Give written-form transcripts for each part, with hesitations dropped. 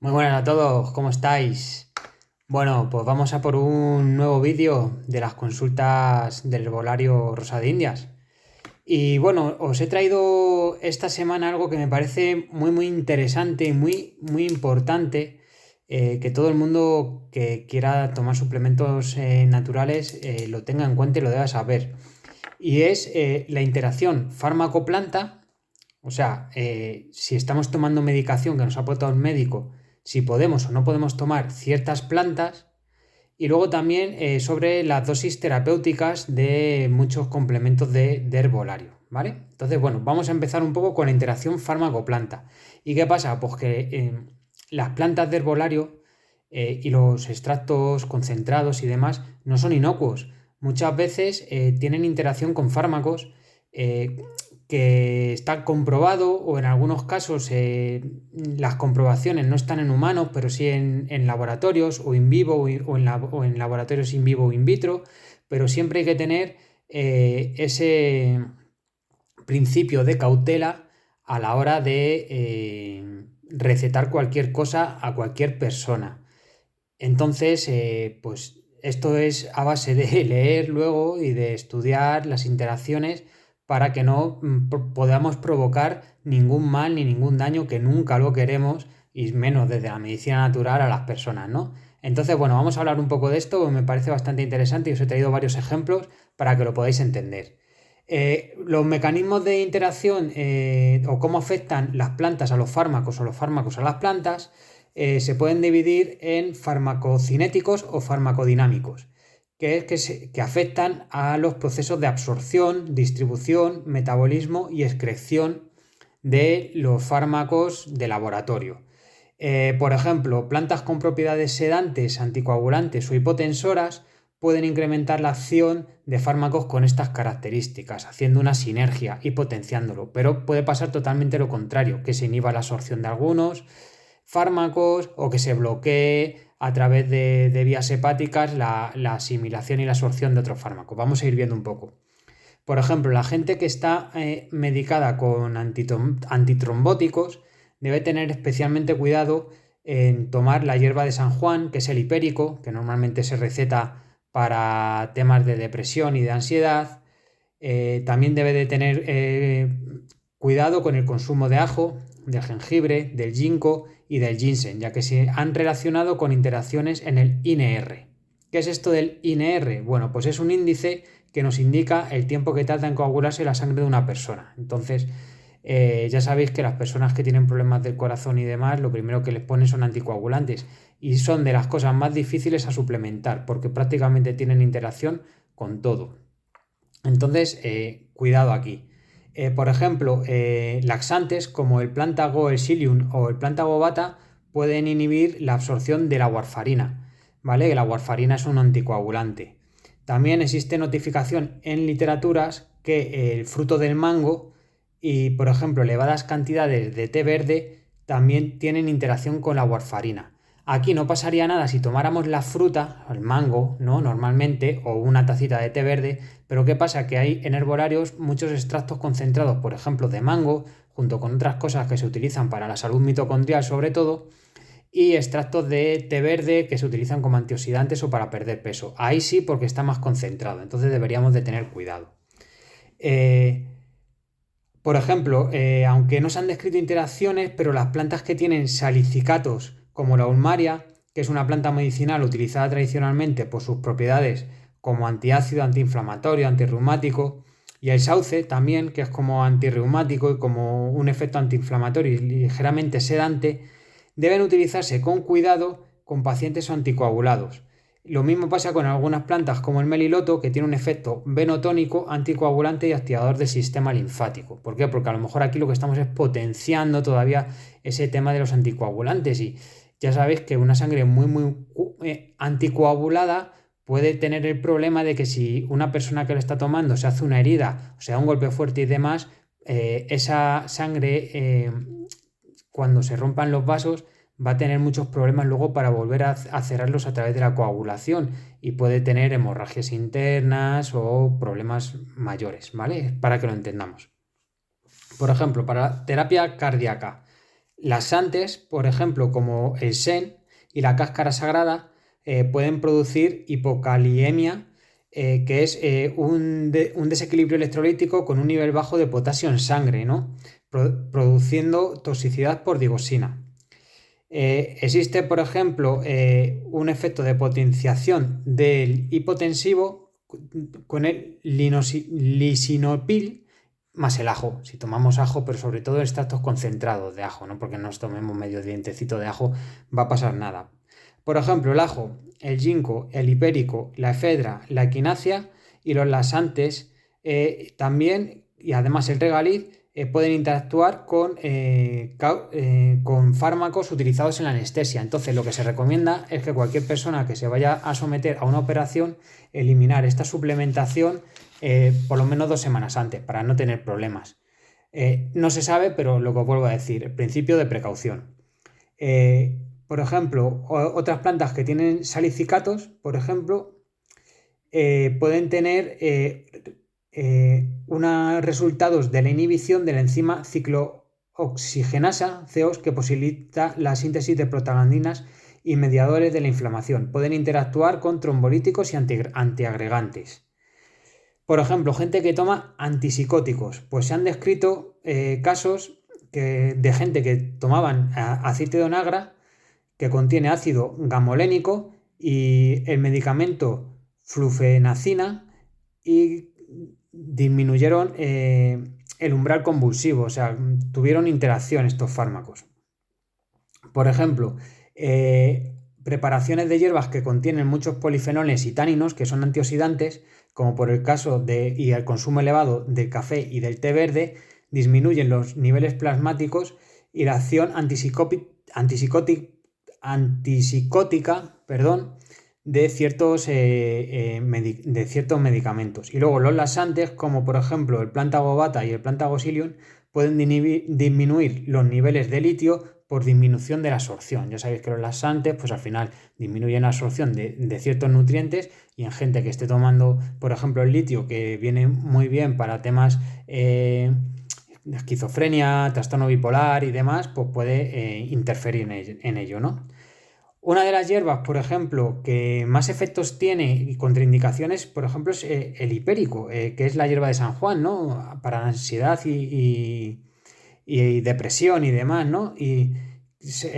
Muy buenas a todos, ¿cómo estáis? Bueno, pues vamos a por un nuevo vídeo de las consultas del herbolario Rosa de Indias. Y bueno, os he traído esta semana algo que me parece muy interesante y muy importante, que todo el mundo que quiera tomar suplementos naturales lo tenga en cuenta y lo deba saber. Y es la interacción fármaco-planta. O sea, si estamos tomando medicación que nos ha aportado un médico, si podemos o no podemos tomar ciertas plantas, y luego también sobre las dosis terapéuticas de muchos complementos de herbolario, ¿vale? Entonces, bueno, vamos a empezar un poco con la interacción fármaco-planta. ¿Y qué pasa? Pues que las plantas de herbolario y los extractos concentrados y demás no son inocuos. Muchas veces tienen interacción con fármacos eh, que está comprobado, o en algunos casos las comprobaciones no están en humanos, pero sí en laboratorios o in vivo o en laboratorios in vivo o in vitro, pero siempre hay que tener ese principio de cautela a la hora de recetar cualquier cosa a cualquier persona. Entonces, pues esto es a base de leer luego y de estudiar las interacciones para que no podamos provocar ningún mal ni ningún daño, que nunca lo queremos, y menos desde la medicina natural a las personas, ¿no? Entonces, bueno, vamos a hablar un poco de esto, me parece bastante interesante y os he traído varios ejemplos para que lo podáis entender. Los mecanismos de interacción o cómo afectan las plantas a los fármacos o los fármacos a las plantas se pueden dividir en farmacocinéticos o farmacodinámicos, que es que afectan a los procesos de absorción, distribución, metabolismo y excreción de los fármacos de laboratorio. Por ejemplo, plantas con propiedades sedantes, anticoagulantes o hipotensoras pueden incrementar la acción de fármacos con estas características, haciendo una sinergia y potenciándolo, pero puede pasar totalmente lo contrario, que se inhiba la absorción de algunos fármacos o que se bloquee a través de vías hepáticas la asimilación y la absorción de otros fármacos. Vamos a ir viendo un poco. Por ejemplo, la gente que está medicada con antitrombóticos debe tener especialmente cuidado en tomar la hierba de San Juan, que es el hipérico, que normalmente se receta para temas de depresión y de ansiedad. También debe de tener cuidado con el consumo de ajo, del jengibre, del ginkgo y del ginseng, ya que se han relacionado con interacciones en el INR. ¿Qué es esto del INR? Bueno, pues es un índice que nos indica el tiempo que tarda en coagularse la sangre de una persona. Entonces, ya sabéis que las personas que tienen problemas del corazón y demás, lo primero que les ponen son anticoagulantes, y son de las cosas más difíciles a suplementar porque prácticamente tienen interacción con todo. Entonces, cuidado aquí. Por ejemplo, laxantes como el Plantago, el Psyllium o el Plantago Bata pueden inhibir la absorción de la warfarina, ¿vale? La warfarina es un anticoagulante. También existe notificación en literaturas que el fruto del mango y, por ejemplo, elevadas cantidades de té verde también tienen interacción con la warfarina. Aquí no pasaría nada si tomáramos la fruta, el mango, ¿no? Normalmente, o una tacita de té verde, pero ¿qué pasa? Que hay en herbolarios muchos extractos concentrados, por ejemplo, de mango, junto con otras cosas que se utilizan para la salud mitocondrial sobre todo, y extractos de té verde que se utilizan como antioxidantes o para perder peso. Ahí sí, porque está más concentrado, entonces deberíamos de tener cuidado. Eh, por ejemplo, aunque no se han descrito interacciones, pero las plantas que tienen salicicatos, como la ulmaria, que es una planta medicinal utilizada tradicionalmente por sus propiedades como antiácido, antiinflamatorio, antirreumático, y el sauce también, que es como antirreumático y como un efecto antiinflamatorio y ligeramente sedante, deben utilizarse con cuidado con pacientes anticoagulados. Lo mismo pasa con algunas plantas como el meliloto, que tiene un efecto venotónico, anticoagulante y activador del sistema linfático. ¿Por qué? Porque a lo mejor aquí lo que estamos es potenciando todavía ese tema de los anticoagulantes, y ya sabéis que una sangre muy anticoagulada puede tener el problema de que si una persona que lo está tomando se hace una herida, o sea, un golpe fuerte y demás, esa sangre, cuando se rompan los vasos, va a tener muchos problemas luego para volver a cerrarlos a través de la coagulación, y puede tener hemorragias internas o problemas mayores, ¿vale? Para que lo entendamos. Por ejemplo, para terapia cardíaca, Laxantes, por ejemplo, como el sen y la cáscara sagrada, pueden producir hipokaliemia, que es un desequilibrio electrolítico con un nivel bajo de potasio en sangre, ¿no? Produciendo toxicidad por digoxina. Existe, por ejemplo, un efecto de potenciación del hipotensivo con el lisinopil más el ajo. Si tomamos ajo, pero sobre todo extractos concentrados de ajo, no porque nos tomemos medio dientecito de ajo, va a pasar nada. Por ejemplo, el ajo, el ginkgo, el hipérico, la efedra, la equinacia y los laxantes también, y además el regaliz, pueden interactuar con fármacos utilizados en la anestesia. Entonces, lo que se recomienda es que cualquier persona que se vaya a someter a una operación, eliminar esta suplementación por lo menos 2 semanas antes, para no tener problemas. No se sabe, pero lo que os vuelvo a decir, el principio de precaución. Por ejemplo, otras plantas que tienen salicicatos, por ejemplo, pueden tener unos resultados de la inhibición de la enzima ciclooxigenasa CEOS, que posibilita la síntesis de prostaglandinas y mediadores de la inflamación. Pueden interactuar con trombolíticos y antiagregantes. Por ejemplo, gente que toma antipsicóticos, pues se han descrito casos de gente que tomaban aceite de onagra que contiene ácido gamolénico y el medicamento flufenacina, y disminuyeron el umbral convulsivo, o sea, tuvieron interacción estos fármacos. Por ejemplo, preparaciones de hierbas que contienen muchos polifenoles y taninos, que son antioxidantes, como por el caso y el consumo elevado del café y del té verde, disminuyen los niveles plasmáticos y la acción antipsicótica, de ciertos medicamentos. Y luego los laxantes, como por ejemplo el Plantago bata y el Plantago psyllium, pueden disminuir los niveles de litio por disminución de la absorción. Ya sabéis que los laxantes, pues al final disminuyen la absorción de ciertos nutrientes, y en gente que esté tomando, por ejemplo, el litio, que viene muy bien para temas de esquizofrenia, trastorno bipolar y demás, pues puede interferir en ello, ¿no? Una de las hierbas, por ejemplo, que más efectos tiene y contraindicaciones, por ejemplo, es el hipérico, que es la hierba de San Juan, ¿no? Para la ansiedad y depresión y demás, ¿no? Y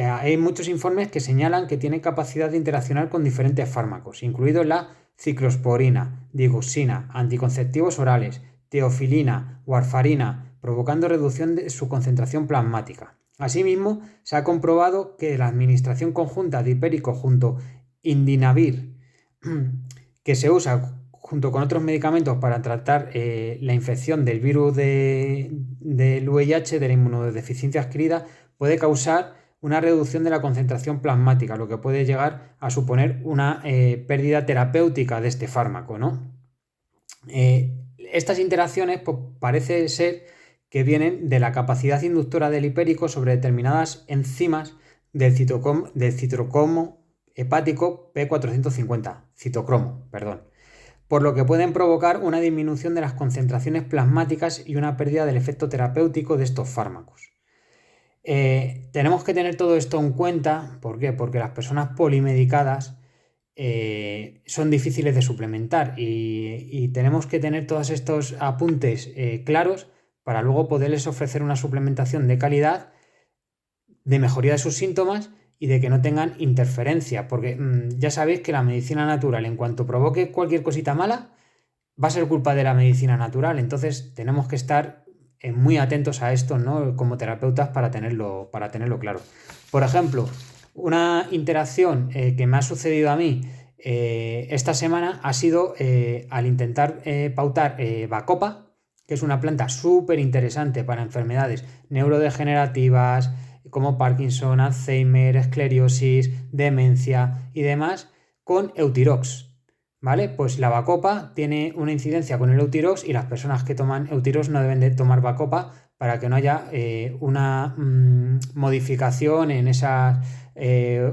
hay muchos informes que señalan que tiene capacidad de interaccionar con diferentes fármacos, incluidos la ciclosporina, digoxina, anticonceptivos orales, teofilina, warfarina, provocando reducción de su concentración plasmática. Asimismo, se ha comprobado que la administración conjunta de hipérico junto indinavir, que se usa junto con otros medicamentos para tratar la infección del virus del VIH, de la inmunodeficiencia adquirida, puede causar una reducción de la concentración plasmática, lo que puede llegar a suponer una pérdida terapéutica de este fármaco, ¿no? Estas interacciones, pues, parece ser que vienen de la capacidad inductora del hipérico sobre determinadas enzimas del citocromo hepático P450, por lo que pueden provocar una disminución de las concentraciones plasmáticas y una pérdida del efecto terapéutico de estos fármacos. Tenemos que tener todo esto en cuenta. ¿Por qué? Porque las personas polimedicadas son difíciles de suplementar, y tenemos que tener todos estos apuntes claros para luego poderles ofrecer una suplementación de calidad, de mejoría de sus síntomas y de que no tengan interferencia, porque ya sabéis que la medicina natural, en cuanto provoque cualquier cosita mala, va a ser culpa de la medicina natural. Entonces tenemos que estar muy atentos a esto, ¿no? Como terapeutas, para tenerlo claro. Por ejemplo, una interacción que me ha sucedido a mí esta semana ha sido al intentar pautar Bacopa, que es una planta súper interesante para enfermedades neurodegenerativas como Parkinson, Alzheimer, esclerosis, demencia y demás, con Eutirox, ¿vale? Pues la Bacopa tiene una incidencia con el Eutirox, y las personas que toman Eutirox no deben de tomar Bacopa para que no haya una modificación en esas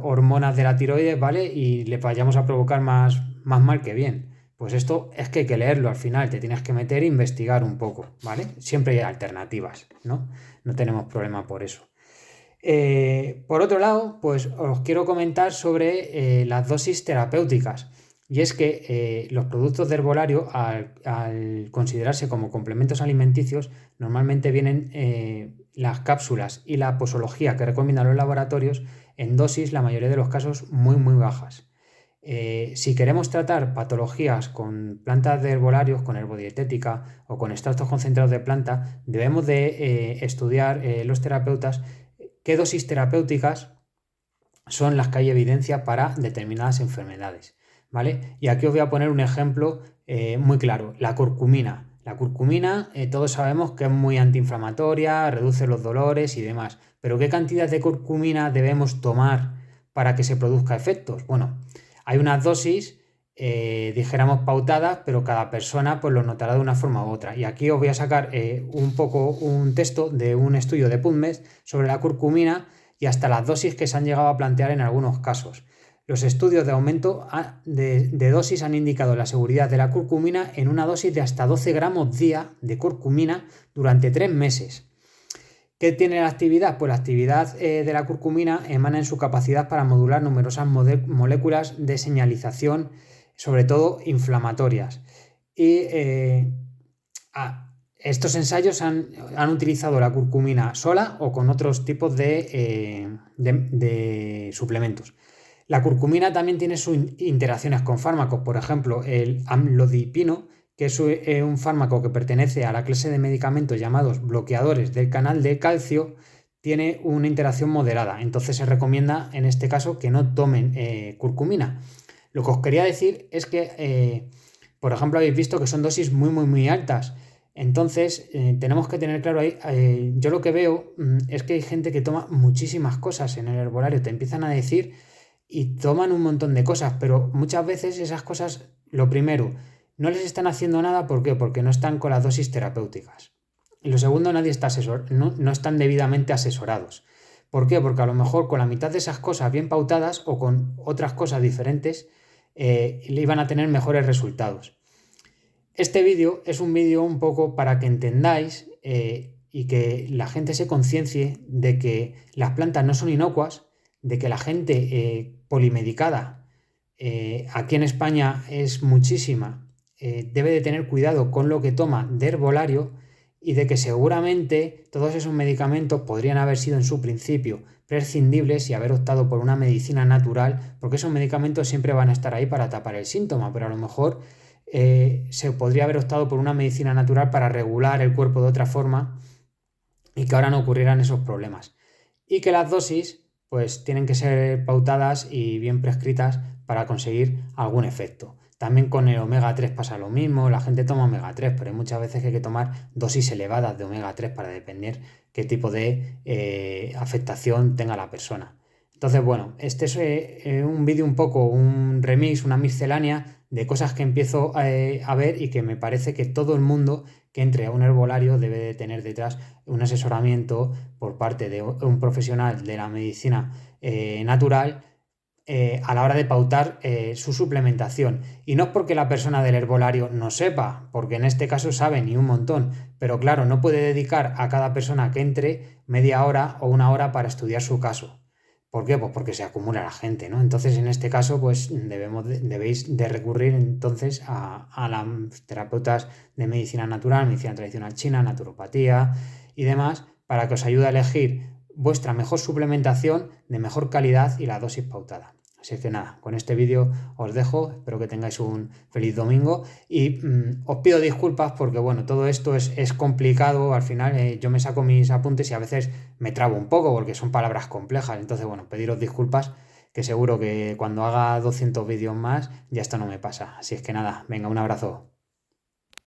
hormonas de la tiroides, ¿vale? Y le vayamos a provocar más mal que bien. Pues esto es que hay que leerlo al final, te tienes que meter e investigar un poco, ¿vale? Siempre hay alternativas, ¿no? No tenemos problema por eso. Por otro lado, pues os quiero comentar sobre las dosis terapéuticas. Y es que los productos de herbolario, al considerarse como complementos alimenticios, normalmente vienen las cápsulas y la posología que recomiendan los laboratorios en dosis, la mayoría de los casos, muy, muy bajas. Si queremos tratar patologías con plantas de herbolarios, con herbodietética o con extractos concentrados de planta, debemos de estudiar los terapeutas qué dosis terapéuticas son las que hay evidencia para determinadas enfermedades, ¿vale? Y aquí os voy a poner un ejemplo muy claro, la curcumina. La curcumina, todos sabemos que es muy antiinflamatoria, reduce los dolores y demás, pero ¿qué cantidad de curcumina debemos tomar para que se produzca efectos? Bueno, hay unas dosis, dijéramos pautadas, pero cada persona pues lo notará de una forma u otra. Y aquí os voy a sacar un texto de un estudio de PubMed sobre la curcumina y hasta las dosis que se han llegado a plantear en algunos casos. Los estudios de aumento de dosis han indicado la seguridad de la curcumina en una dosis de hasta 12 gramos día de curcumina durante 3 meses. ¿Qué tiene la actividad? Pues la actividad de la curcumina emana en su capacidad para modular numerosas moléculas de señalización, sobre todo inflamatorias. Y estos ensayos han utilizado la curcumina sola o con otros tipos de suplementos. La curcumina también tiene sus interacciones con fármacos, por ejemplo, el amlodipino, que es un fármaco que pertenece a la clase de medicamentos llamados bloqueadores del canal de calcio, tiene una interacción moderada. Entonces se recomienda en este caso que no tomen curcumina. Lo que os quería decir es que, por ejemplo, habéis visto que son dosis muy, muy, muy altas. Entonces tenemos que tener claro ahí, yo lo que veo es que hay gente que toma muchísimas cosas en el herbolario, te empiezan a decir y toman un montón de cosas, pero muchas veces esas cosas, lo primero, no les están haciendo nada, ¿por qué? Porque no están con las dosis terapéuticas. Y lo segundo, nadie está no están debidamente asesorados. ¿Por qué? Porque a lo mejor con la mitad de esas cosas bien pautadas o con otras cosas diferentes le iban a tener mejores resultados. Este vídeo es un vídeo un poco para que entendáis y que la gente se conciencie de que las plantas no son inocuas, de que la gente polimedicada aquí en España es muchísima, debe de tener cuidado con lo que toma de herbolario y de que seguramente todos esos medicamentos podrían haber sido en su principio prescindibles y haber optado por una medicina natural, porque esos medicamentos siempre van a estar ahí para tapar el síntoma, pero a lo mejor se podría haber optado por una medicina natural para regular el cuerpo de otra forma y que ahora no ocurrieran esos problemas. Y que las dosis pues tienen que ser pautadas y bien prescritas para conseguir algún efecto. También con el omega 3 pasa lo mismo, la gente toma omega 3, pero hay muchas veces que hay que tomar dosis elevadas de omega 3 para depender qué tipo de afectación tenga la persona. Entonces, bueno, este es un vídeo un poco, un remix, una miscelánea de cosas que empiezo a ver y que me parece que todo el mundo que entre a un herbolario debe de tener detrás un asesoramiento por parte de un profesional de la medicina natural a la hora de pautar su suplementación. Y no es porque la persona del herbolario no sepa, porque en este caso saben y un montón, pero claro, no puede dedicar a cada persona que entre media hora o una hora para estudiar su caso. ¿Por qué? Pues porque se acumula la gente, ¿no? Entonces, en este caso, pues debéis de recurrir entonces a las terapeutas de medicina natural, medicina tradicional china, naturopatía y demás, para que os ayude a elegir vuestra mejor suplementación de mejor calidad y la dosis pautada. Así que nada, con este vídeo os dejo, espero que tengáis un feliz domingo y os pido disculpas porque bueno, todo esto es complicado, al final yo me saco mis apuntes y a veces me trabo un poco porque son palabras complejas, entonces bueno, pediros disculpas que seguro que cuando haga 200 vídeos más ya esto no me pasa, así es que nada, venga, un abrazo.